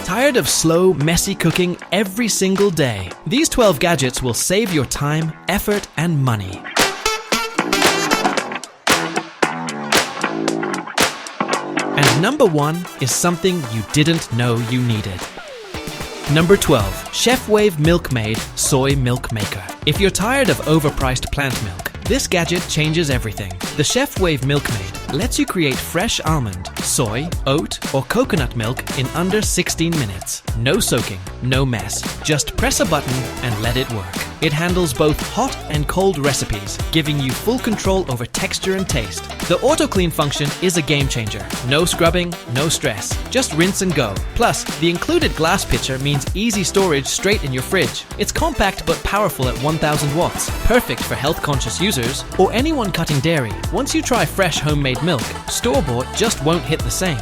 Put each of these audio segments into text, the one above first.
Tired of slow, messy cooking every single day? These 12 gadgets will save your time, effort, and money. And number 1 is something you didn't know you needed. Number 12. ChefWave Milkmade Soy Milk Maker. If you're tired of overpriced plant milk, this gadget changes everything. The ChefWave Milkmade lets you create fresh almond, soy, oat, or coconut milk in under 16 minutes. No soaking, no mess. Just press a button and let it work. It handles both hot and cold recipes, giving you full control over texture and taste. The auto clean function is a game changer. No scrubbing, no stress. Just rinse and go. Plus, the included glass pitcher means easy storage straight in your fridge. It's compact but powerful at 1000 watts, perfect for health-conscious users or anyone cutting dairy. Once you try fresh homemade milk, store-bought just won't hit the same.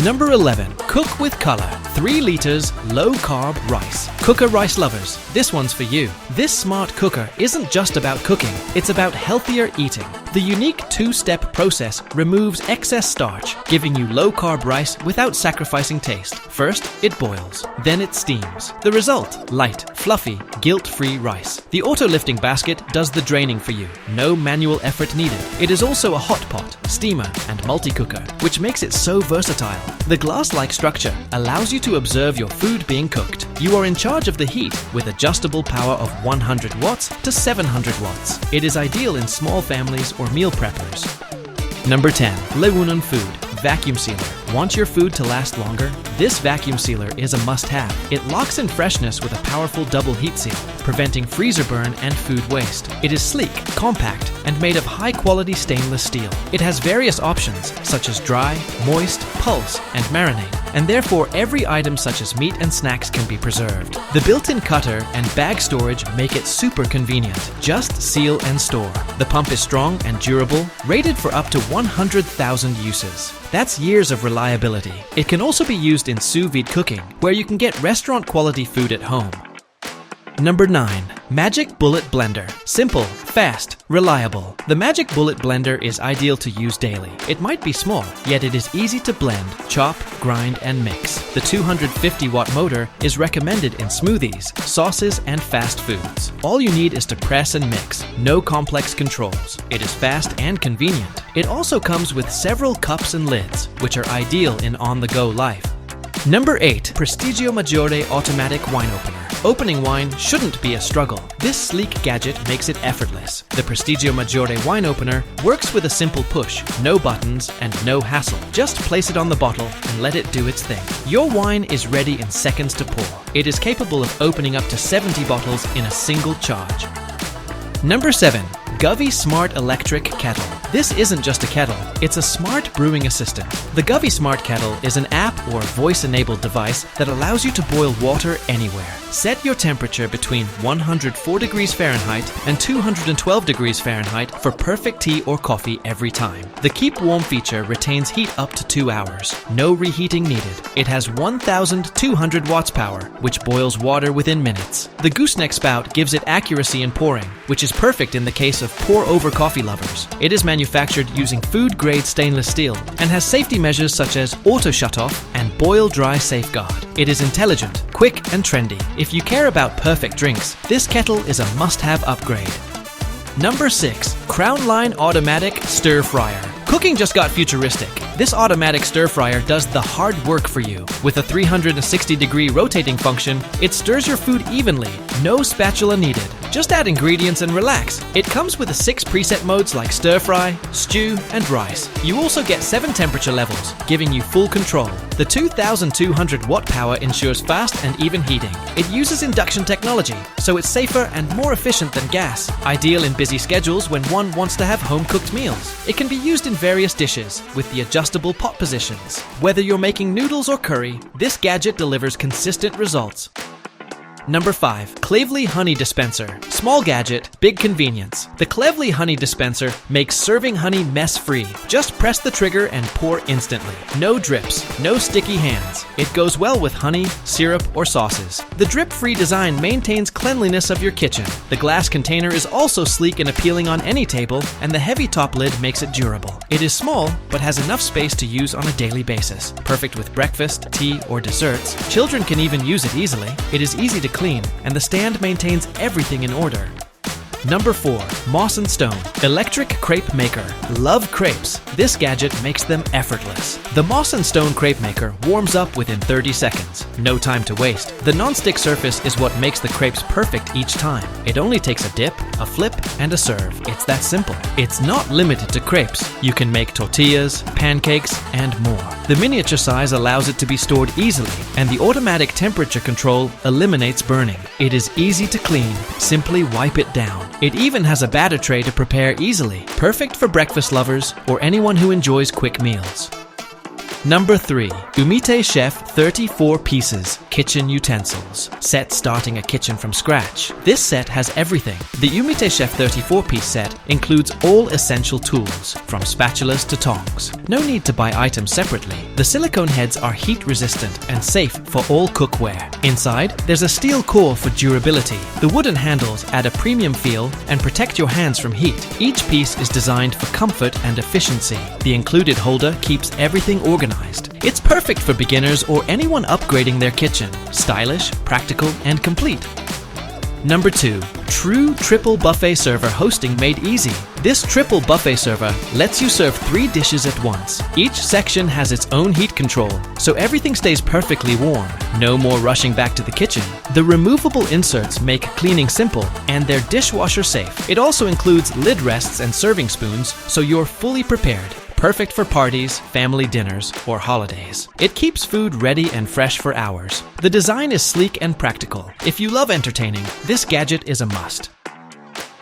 Number 11. Cook with Color 3 liters low-carb rice. Cooker rice lovers, this one's for you. This smart cooker isn't just about cooking, it's about healthier eating. The unique 2-step process removes excess starch, giving you low-carb rice without sacrificing taste. First, it boils, then it steams. The result? Light, fluffy, guilt-free rice. The auto-lifting basket does the draining for you. No manual effort needed. It is also a hot pot, steamer, and multi-cooker, which makes it so versatile. The glass-like structure allows you to observe your food being cooked. You are in charge of the heat with adjustable power of 100 watts to 700 watts. It is ideal in small families or meal preppers. Number 10. LIWUNON Food Vacuum Sealer. Want your food to last longer? This vacuum sealer is a must-have. It locks in freshness with a powerful double heat seal, preventing freezer burn and food waste. It is sleek, compact, and made of high-quality stainless steel. It has various options, such as dry, moist, pulse, and marinade, and therefore every item such as meat and snacks can be preserved. The built-in cutter and bag storage make it super convenient. Just seal and store. The pump is strong and durable, rated for up to 100,000 uses. That's years of reliability. It can also be used in sous vide cooking, where you can get restaurant-quality food at home. Number 9. Magic Bullet Blender. Simple, fast, reliable. The Magic Bullet Blender is ideal to use daily. It might be small, yet it is easy to blend, chop, grind, and mix. The 250-watt motor is recommended in smoothies, sauces, and fast foods. All you need is to press and mix. No complex controls. It is fast and convenient. It also comes with several cups and lids, which are ideal in on-the-go life. Number 8. Prestigio Maggiore Automatic Wine Opener. Opening wine shouldn't be a struggle. This sleek gadget makes it effortless. The Prestigio Maggiore Wine Opener works with a simple push, no buttons, and no hassle. Just place it on the bottle and let it do its thing. Your wine is ready in seconds to pour. It is capable of opening up to 70 bottles in a single charge. Number 7. Govee Smart Electric Kettle. This isn't just a kettle, it's a smart brewing assistant. The Govee Smart Kettle is an app or voice-enabled device that allows you to boil water anywhere. Set your temperature between 104 degrees Fahrenheit and 212 degrees Fahrenheit for perfect tea or coffee every time. The Keep Warm feature retains heat up to 2 hours. No reheating needed. It has 1,200 watts power, which boils water within minutes. The gooseneck spout gives it accuracy in pouring, which is perfect in the case of pour-over coffee lovers. It is manufactured using food-grade stainless steel and has safety measures such as auto shutoff and boil dry safeguard. It is intelligent, quick, and trendy. If you care about perfect drinks, this kettle is a must-have upgrade. Number 6. Crownline Automatic Stir Fryer. Cooking just got futuristic. This automatic stir fryer does the hard work for you. With a 360-degree rotating function, it stirs your food evenly. No spatula needed. Just add ingredients and relax. It comes with 6 preset modes like stir fry, stew, and rice. You also get 7 temperature levels, giving you full control. The 2,200 watt power ensures fast and even heating. It uses induction technology, so it's safer and more efficient than gas. Ideal in busy schedules when one wants to have home-cooked meals. It can be used in various dishes with the adjustable pot positions. Whether you're making noodles or curry, this gadget delivers consistent results. Number 5. CLEVLI Honey Dispenser. Small gadget, big convenience. The CLEVLI Honey Dispenser makes serving honey mess-free. Just press the trigger and pour instantly. No drips, no sticky hands. It goes well with honey, syrup, or sauces. The drip-free design maintains cleanliness of your kitchen. The glass container is also sleek and appealing on any table, and the heavy top lid makes it durable. It is small, but has enough space to use on a daily basis. Perfect with breakfast, tea, or desserts. Children can even use it easily. It is easy to clean, and the stand maintains everything in order. Number 4. Moss & Stone Electric Crepe Maker. Love crepes. This gadget makes them effortless. The Moss & Stone Crepe Maker warms up within 30 seconds. No time to waste. The non-stick surface is what makes the crepes perfect each time. It only takes a dip, a flip, and a serve. It's that simple. It's not limited to crepes. You can make tortillas, pancakes, and more. The miniature size allows it to be stored easily, and the automatic temperature control eliminates burning. It is easy to clean. Simply wipe it down. It even has a batter tray to prepare easily, perfect for breakfast lovers or anyone who enjoys quick meals. Number 3. Umite Chef 34 Pieces Kitchen Utensils. Set starting a kitchen from scratch. This set has everything. The Umite Chef 34-piece set includes all essential tools, from spatulas to tongs. No need to buy items separately. The silicone heads are heat-resistant and safe for all cookware. Inside, there's a steel core for durability. The wooden handles add a premium feel and protect your hands from heat. Each piece is designed for comfort and efficiency. The included holder keeps everything organized. It's perfect for beginners or anyone upgrading their kitchen. Stylish, practical, and complete. Number 2. True Triple Buffet Server Hosting Made Easy. This triple buffet server lets you serve 3 dishes at once. Each section has its own heat control, so everything stays perfectly warm. No more rushing back to the kitchen. The removable inserts make cleaning simple, and they're dishwasher safe. It also includes lid rests and serving spoons, so you're fully prepared. Perfect for parties, family dinners, or holidays. It keeps food ready and fresh for hours. The design is sleek and practical. If you love entertaining, this gadget is a must.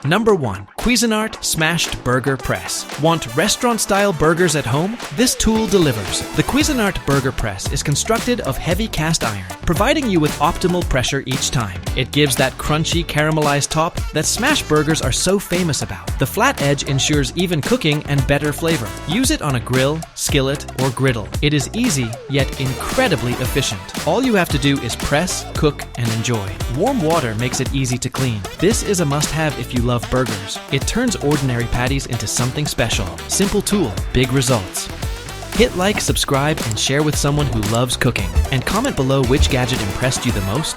Number 1. Cuisinart Smashed Burger Press. Want restaurant-style burgers at home? This tool delivers. The Cuisinart Burger Press is constructed of heavy cast iron, providing you with optimal pressure each time. It gives that crunchy, caramelized top that smash burgers are so famous about. The flat edge ensures even cooking and better flavor. Use it on a grill, skillet, or griddle. It is easy, yet incredibly efficient. All you have to do is press, cook, and enjoy. Warm water makes it easy to clean. This is a must-have if you love burgers. It turns ordinary patties into something special. Simple tool, big results. Hit like, subscribe, and share with someone who loves cooking. And comment below which gadget impressed you the most.